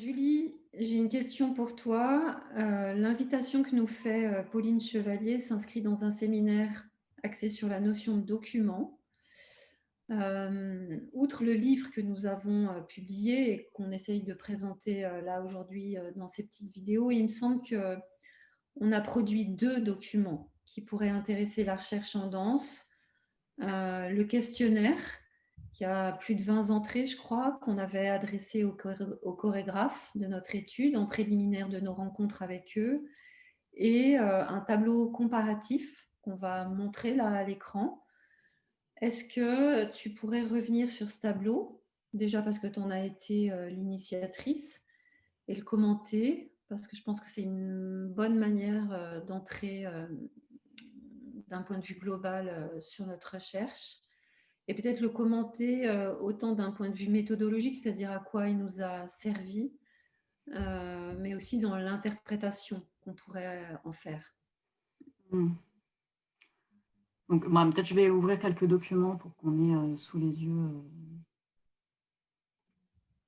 Julie, j'ai une question pour toi. L'invitation que nous fait Pauline Chevalier s'inscrit dans un séminaire axé sur la notion de document. Outre le livre que nous avons publié et qu'on essaye de présenter là aujourd'hui dans ces petites vidéos, il me semble qu'on a produit deux documents qui pourraient intéresser la recherche en danse. Le questionnaire, qui a plus de 20 entrées, je crois, qu'on avait adressé aux chorégraphes de notre étude en préliminaire de nos rencontres avec eux, et un tableau comparatif qu'on va montrer là à l'écran. Est-ce que tu pourrais revenir sur ce tableau, déjà parce que tu en as été l'initiatrice, et le commenter, parce que je pense que c'est une bonne manière d'entrer d'un point de vue global sur notre recherche, et peut-être le commenter autant d'un point de vue méthodologique, c'est-à-dire à quoi il nous a servi, mais aussi dans l'interprétation qu'on pourrait en faire. Hmm. Donc, peut-être je vais ouvrir quelques documents pour qu'on ait sous les yeux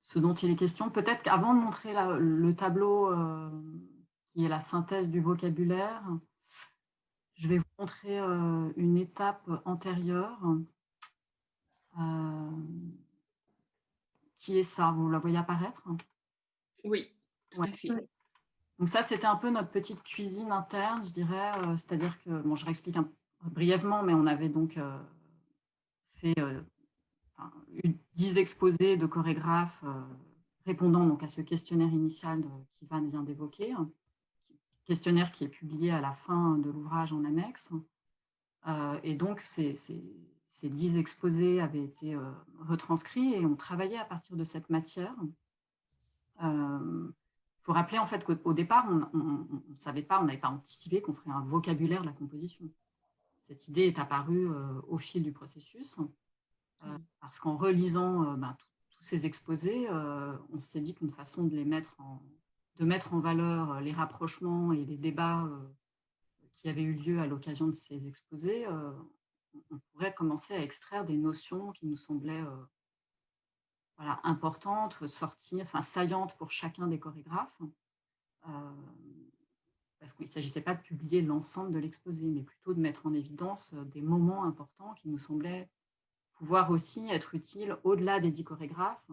ce dont il est question. Peut-être qu'avant de montrer le tableau qui est la synthèse du vocabulaire, je vais vous montrer une étape antérieure qui est ça. Vous la voyez apparaître? Oui, tout à fait. Donc ça, c'était un peu notre petite cuisine interne, je dirais. C'est-à-dire que, bon, je réexplique brièvement, mais on avait donc fait 10 exposés de chorégraphes répondant donc à ce questionnaire initial qu'Ivan vient d'évoquer, questionnaire qui est publié à la fin de l'ouvrage en annexe. Et donc, ces 10 exposés avaient été retranscrits et on travaillait à partir de cette matière. Il faut rappeler en fait qu'au départ, on ne savait pas, on n'avait pas anticipé qu'on ferait un vocabulaire de la composition. Cette idée est apparue au fil du processus, parce qu'en relisant tous ces exposés, on s'est dit qu'une façon de mettre en valeur les rapprochements et les débats qui avaient eu lieu à l'occasion de ces exposés, on pourrait commencer à extraire des notions qui nous semblaient importantes, saillantes pour chacun des chorégraphes, parce qu'il ne s'agissait pas de publier l'ensemble de l'exposé, mais plutôt de mettre en évidence des moments importants qui nous semblaient pouvoir aussi être utiles, au-delà des 10 chorégraphes,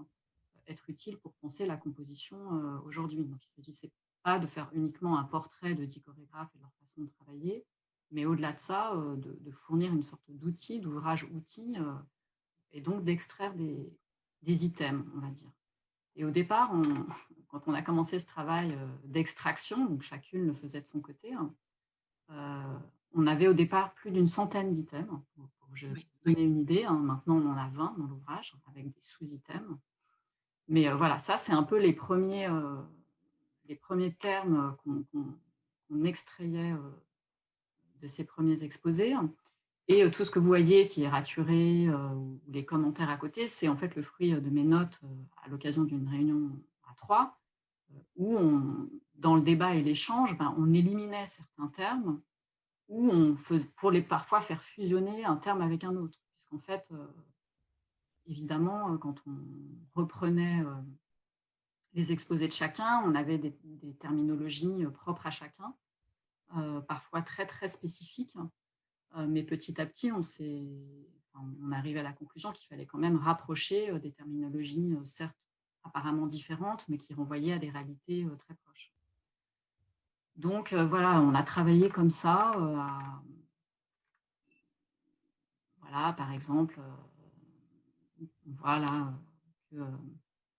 être utiles pour penser la composition aujourd'hui. Donc, il ne s'agissait pas de faire uniquement un portrait de 10 chorégraphes et leur façon de travailler, mais au-delà de ça, de fournir une sorte d'outil, d'ouvrage-outil, et donc d'extraire des items, on va dire. Et au départ, quand on a commencé ce travail d'extraction, donc chacune le faisait de son côté, on avait au départ plus d'une centaine d'items, pour vous donner une idée. Maintenant, on en a 20 dans l'ouvrage, avec des sous-items. Mais voilà, ça, c'est un peu les premiers termes qu'on extrayait de ces premiers exposés. Et tout ce que vous voyez qui est raturé, ou les commentaires à côté, c'est en fait le fruit de mes notes à l'occasion d'une réunion à 3, où dans le débat et l'échange, on éliminait certains termes, ou pour parfois faire fusionner un terme avec un autre. Puisqu'en fait, évidemment, quand on reprenait les exposés de chacun, on avait des terminologies propres à chacun, parfois très, très spécifiques. Mais petit à petit, on arrive à la conclusion qu'il fallait quand même rapprocher des terminologies, certes apparemment différentes, mais qui renvoyaient à des réalités très proches. Donc voilà, on a travaillé comme ça. Voilà, par exemple, on voit là que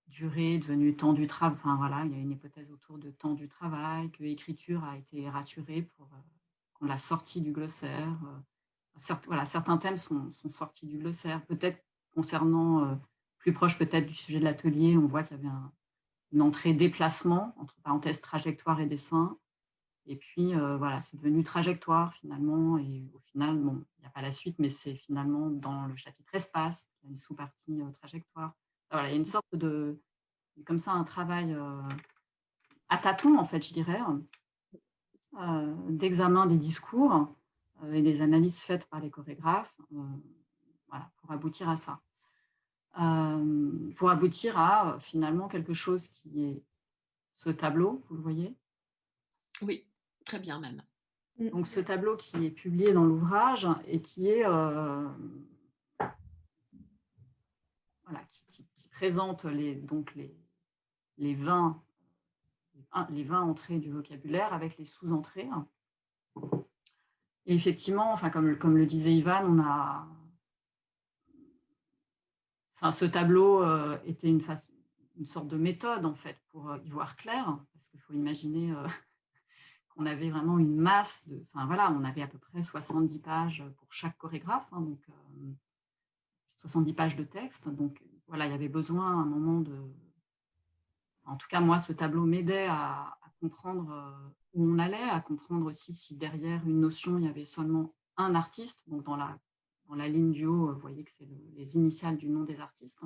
durée est devenue temps du travail. Enfin voilà, il y a une hypothèse autour de temps du travail, que écriture a été raturée pour qu'on l'a sortie du glossaire. Certains thèmes sont sortis du glossaire. Peut-être concernant, plus proche peut-être du sujet de l'atelier, on voit qu'il y avait une entrée déplacement, entre parenthèses trajectoire et dessin. Et puis, voilà, c'est devenu trajectoire finalement. Et au final, bon, il n'y a pas la suite, mais c'est finalement dans le chapitre espace, il y a une sous-partie trajectoire. Voilà, il y a une sorte de, comme ça, un travail à tâtons, en fait, je dirais, d'examen des discours et des analyses faites par les chorégraphes, voilà, pour aboutir à ça. Pour aboutir à finalement quelque chose qui est ce tableau, vous le voyez? Oui, très bien même. Donc ce tableau qui est publié dans l'ouvrage et qui est voilà, qui présente les 20, les 20 entrées du vocabulaire avec les sous-entrées. Et effectivement, enfin, comme le disait Ivan, ce tableau était une sorte de méthode en fait pour y voir clair, parce qu'il faut imaginer qu'on avait vraiment une masse enfin voilà, on avait à peu près 70 pages pour chaque chorégraphe, hein, donc 70 pages de texte. Donc voilà, il y avait besoin à un moment en tout cas moi, ce tableau m'aidait à comprendre où on allait, à comprendre aussi si derrière une notion, il y avait seulement un artiste. Donc dans la ligne du haut, vous voyez que c'est les initiales du nom des artistes.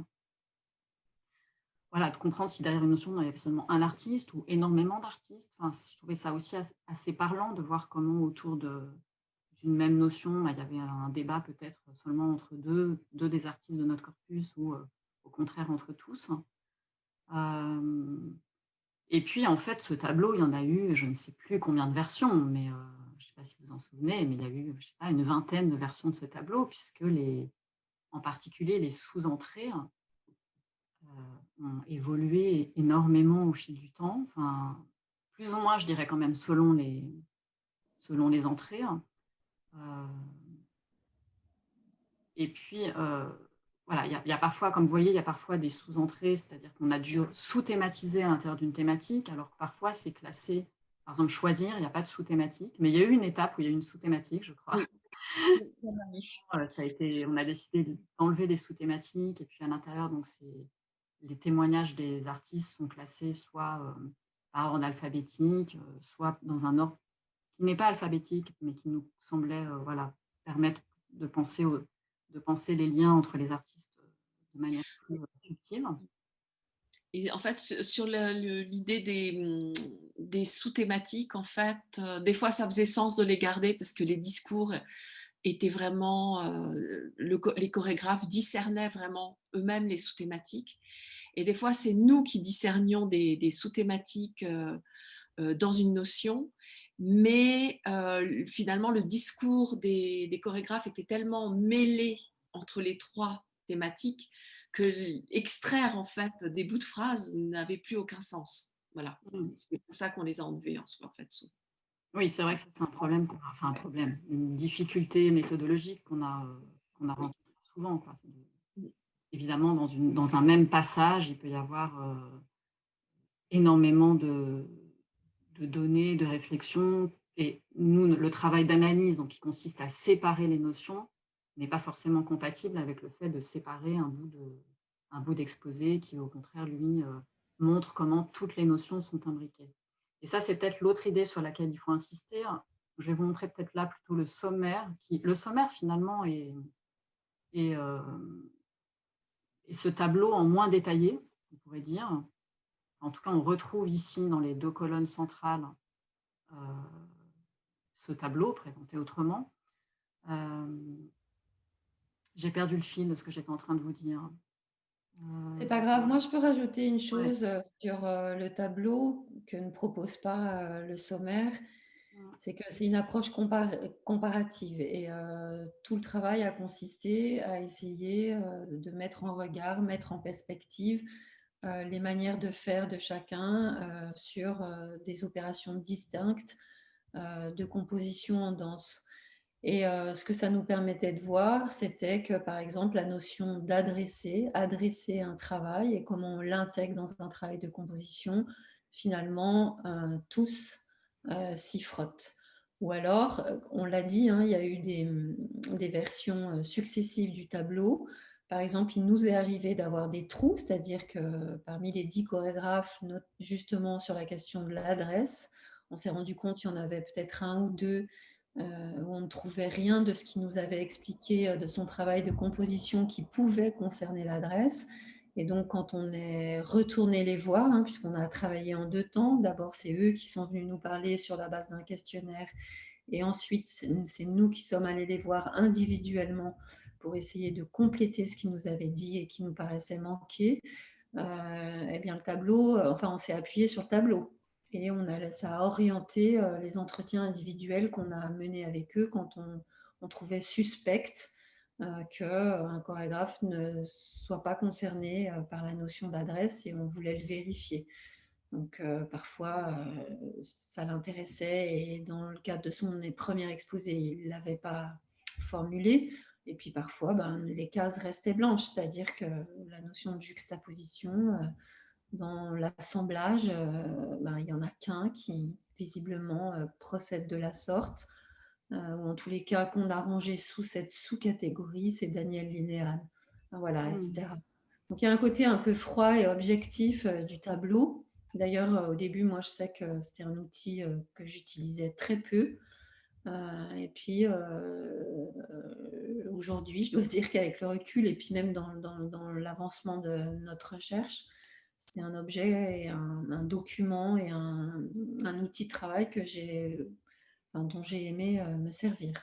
Voilà, de comprendre si derrière une notion, il y avait seulement un artiste ou énormément d'artistes. Enfin, je trouvais ça aussi assez parlant de voir comment autour d'une même notion, il y avait un débat peut-être seulement entre deux des artistes de notre corpus ou au contraire entre tous. Et puis, en fait, ce tableau, il y en a eu, je ne sais plus combien de versions, mais je ne sais pas si vous en souvenez, mais il y a eu, je sais pas, une vingtaine de versions de ce tableau, puisque en particulier les sous-entrées ont évolué énormément au fil du temps, enfin, plus ou moins, je dirais quand même, selon les entrées. Et puis, voilà, il y a parfois, comme vous voyez, il y a parfois des sous-entrées, c'est-à-dire qu'on a dû sous-thématiser à l'intérieur d'une thématique, alors que parfois c'est classé, par exemple, choisir, il n'y a pas de sous-thématique, mais il y a eu une étape où il y a eu une sous-thématique, je crois. Oui. On a décidé d'enlever des sous-thématiques, et puis à l'intérieur, donc les témoignages des artistes sont classés soit par ordre alphabétique, soit dans un ordre qui n'est pas alphabétique, mais qui nous semblait voilà, permettre de penser les liens entre les artistes de manière plus subtile. Et en fait, sur l'idée des sous-thématiques, en fait, des fois, ça faisait sens de les garder parce que les discours étaient vraiment, les chorégraphes discernaient vraiment eux-mêmes les sous-thématiques. Et des fois, c'est nous qui discernions des sous-thématiques dans une notion, mais finalement, le discours des chorégraphes était tellement mêlé entre les trois thématiques que extraire en fait des bouts de phrases n'avait plus aucun sens. Voilà, c'est pour ça qu'on les a enlevés en fait. Oui, c'est vrai que c'est un problème, enfin un problème, une difficulté méthodologique qu'on a rencontrée souvent, quoi. Évidemment, dans un même passage, il peut y avoir énormément de données, de réflexions. Et nous, le travail d'analyse, donc, qui consiste à séparer les notions, n'est pas forcément compatible avec le fait de séparer un bout d'exposé qui, au contraire, lui, montre comment toutes les notions sont imbriquées. Et ça, c'est peut-être l'autre idée sur laquelle il faut insister. Je vais vous montrer peut-être là plutôt le sommaire. Le sommaire, finalement, est ce tableau en moins détaillé, on pourrait dire. En tout cas, on retrouve ici, dans les deux colonnes centrales, ce tableau présenté autrement. J'ai perdu le fil de ce que j'étais en train de vous dire. C'est pas grave. Moi, je peux rajouter une Ouais. chose sur le tableau que ne propose pas le sommaire. C'est que c'est une approche comparative et tout le travail a consisté à essayer de mettre en regard, mettre en perspective les manières de faire de chacun sur des opérations distinctes de composition en danse. Et ce que ça nous permettait de voir, c'était que, par exemple, la notion d'adresser, adresser un travail et comment on l'intègre dans un travail de composition, finalement, tous s'y frottent. Ou alors, on l'a dit, hein, il y a eu des versions successives du tableau. Par exemple, il nous est arrivé d'avoir des trous, c'est-à-dire que parmi les 10 chorégraphes, justement sur la question de l'adresse, on s'est rendu compte qu'il y en avait peut-être un ou deux où on ne trouvait rien de ce qu'il nous avait expliqué de son travail de composition qui pouvait concerner l'adresse. Et donc, quand on est retourné les voir, hein, puisqu'on a travaillé en deux temps, d'abord, c'est eux qui sont venus nous parler sur la base d'un questionnaire, et ensuite, c'est nous qui sommes allés les voir individuellement pour essayer de compléter ce qu'ils nous avaient dit et qui nous paraissait manquer. eh bien, le tableau, enfin, on s'est appuyé sur le tableau et ça a orienté les entretiens individuels qu'on a menés avec eux quand on trouvait suspecte qu'un chorégraphe ne soit pas concerné par la notion d'adresse et on voulait le vérifier. Donc, parfois, ça l'intéressait et dans le cadre de son premier exposé, il ne l'avait pas formulé. Et puis parfois, les cases restaient blanches, c'est-à-dire que la notion de juxtaposition, dans l'assemblage, il n'y en a qu'un qui visiblement procède de la sorte, ou en tous les cas qu'on a rangé sous cette sous-catégorie, c'est Daniel Linéal. Voilà, etc. Donc il y a un côté un peu froid et objectif du tableau. D'ailleurs, au début, moi, je sais que c'était un outil que j'utilisais très peu. Et puis, aujourd'hui, je dois dire qu'avec le recul et puis même dans l'avancement de notre recherche, c'est un objet et un document et un outil de travail dont j'ai aimé me servir.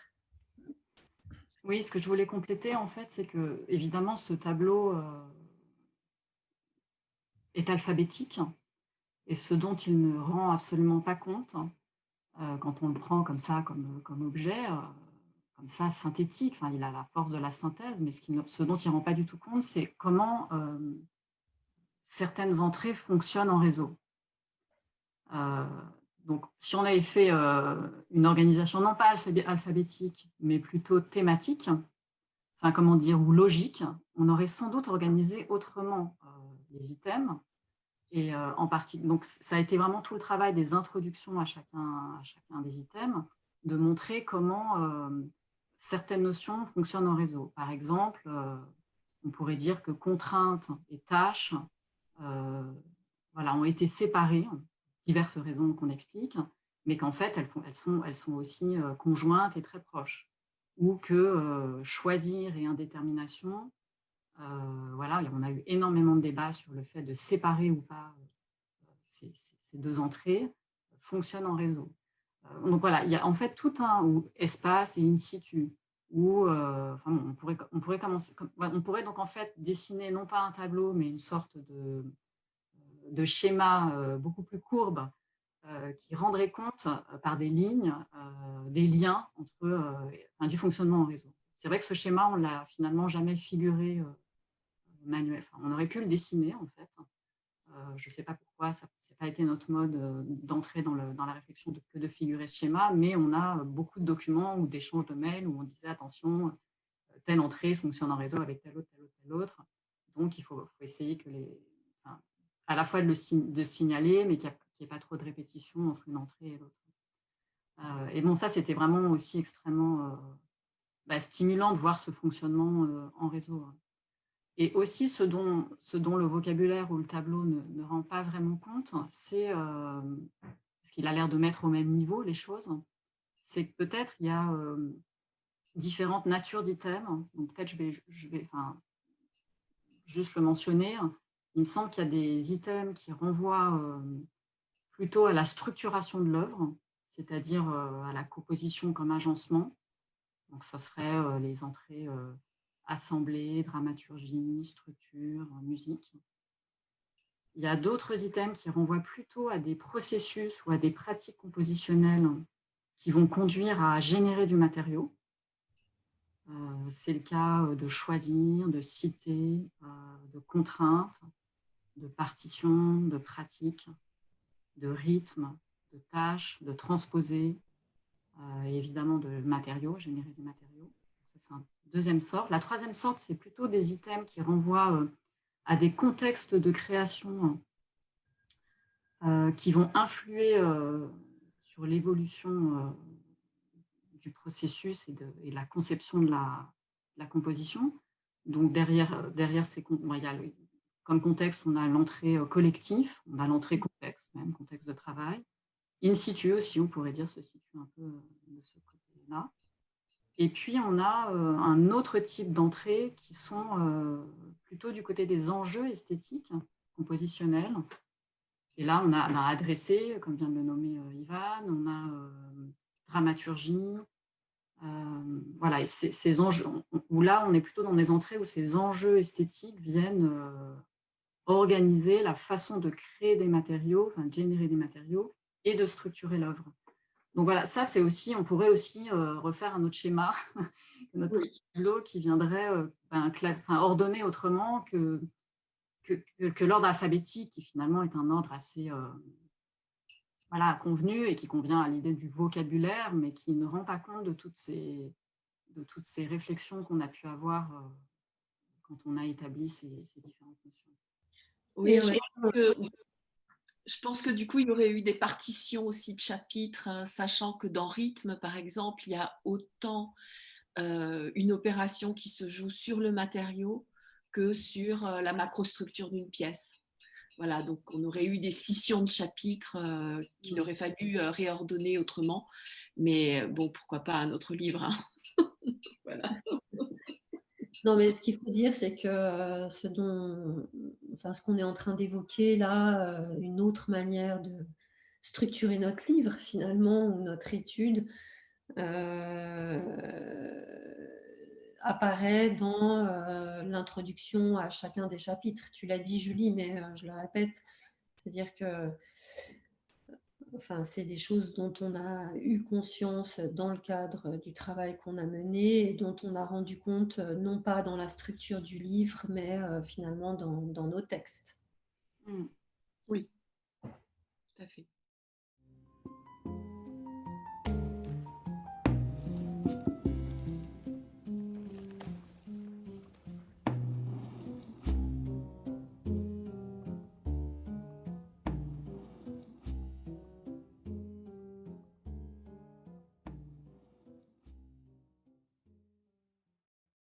Oui, ce que je voulais compléter, en fait, c'est que, évidemment, ce tableau est alphabétique et ce dont il ne rend absolument pas compte, quand on le prend comme ça, comme objet, comme ça, synthétique, enfin, il a la force de la synthèse, mais ce dont il ne rend pas du tout compte, c'est comment certaines entrées fonctionnent en réseau. Donc, si on avait fait une organisation non pas alphabétique, mais plutôt thématique, enfin, comment dire, ou logique, on aurait sans doute organisé autrement les items. Et en partie, donc ça a été vraiment tout le travail des introductions à chacun des items, de montrer comment certaines notions fonctionnent en réseau. Par exemple, on pourrait dire que contraintes et tâches ont été séparées, diverses raisons qu'on explique, mais qu'en fait, elles sont aussi conjointes et très proches. Ou que choisir et indétermination, on a eu énormément de débats sur le fait de séparer ou pas ces deux entrées fonctionnent en réseau. Donc voilà, il y a en fait tout un espace et in situ où on pourrait donc en fait dessiner non pas un tableau mais une sorte de schéma beaucoup plus courbe qui rendrait compte par des lignes, des liens entre du fonctionnement en réseau. C'est vrai que ce schéma, on ne l'a finalement jamais figuré manuel. Enfin, on aurait pu le dessiner en fait. Je ne sais pas pourquoi, ça n'a pas été notre mode d'entrer dans la réflexion que de figurer ce schéma, mais on a beaucoup de documents ou d'échanges de mails où on disait attention, telle entrée fonctionne en réseau avec telle autre. Donc, il faut essayer à la fois de signaler, mais qu'il n'y ait pas trop de répétition entre une entrée et l'autre. Et bon, ça, c'était vraiment aussi extrêmement stimulant de voir ce fonctionnement en réseau. Et aussi, ce dont le vocabulaire ou le tableau ne rend pas vraiment compte, c'est, parce qu'il a l'air de mettre au même niveau les choses, c'est que peut-être il y a différentes natures d'items. Donc peut-être je vais juste le mentionner. Il me semble qu'il y a des items qui renvoient plutôt à la structuration de l'œuvre, c'est-à-dire à la composition comme agencement. Donc ce serait les entrées assemblée, dramaturgie, structure, musique. Il y a d'autres items qui renvoient plutôt à des processus ou à des pratiques compositionnelles qui vont conduire à générer du matériau. C'est le cas de choisir, de citer, de contraintes, de partitions, de pratiques, de rythmes, de tâches, de transposer, et évidemment de matériaux, générer du matériau. Ça, c'est un deuxième sorte. La troisième sorte, c'est plutôt des items qui renvoient à des contextes de création qui vont influer sur l'évolution du processus et de la conception de la composition. Donc derrière ces il y a comme contexte, on a l'entrée collectif, on a l'entrée contexte, même contexte de travail. In situ aussi, on pourrait dire, se situe un peu de ce côté-là. Et puis, on a un autre type d'entrées qui sont plutôt du côté des enjeux esthétiques, compositionnels. Et là, on a adressé, comme vient de le nommer Ivan, on a dramaturgie. Voilà, et ces enjeux, où là, on est plutôt dans des entrées où ces enjeux esthétiques viennent organiser la façon de créer des matériaux, enfin de générer des matériaux et de structurer l'œuvre. Donc voilà, ça c'est aussi, on pourrait aussi refaire un autre schéma, notre Oui. tableau qui viendrait ordonner autrement que l'ordre alphabétique, qui finalement est un ordre assez convenu et qui convient à l'idée du vocabulaire, mais qui ne rend pas compte de toutes ces réflexions qu'on a pu avoir quand on a établi ces différentes notions. Oui, Et ouais. je pense que du coup, il y aurait eu des partitions aussi de chapitres, sachant que dans Rythme, par exemple, il y a autant une opération qui se joue sur le matériau que sur la macrostructure d'une pièce. Voilà, donc on aurait eu des scissions de chapitres qu'il aurait fallu réordonner autrement. Mais bon, pourquoi pas un autre livre, hein. Voilà. Non, mais ce qu'il faut dire, c'est que ce qu'on est en train d'évoquer là, une autre manière de structurer notre livre finalement, ou notre étude, apparaît dans l'introduction à chacun des chapitres. Tu l'as dit, Julie, mais je le répète, c'est-à-dire que c'est des choses dont on a eu conscience dans le cadre du travail qu'on a mené et dont on a rendu compte, non pas dans la structure du livre, mais finalement dans nos textes. Oui, tout à fait.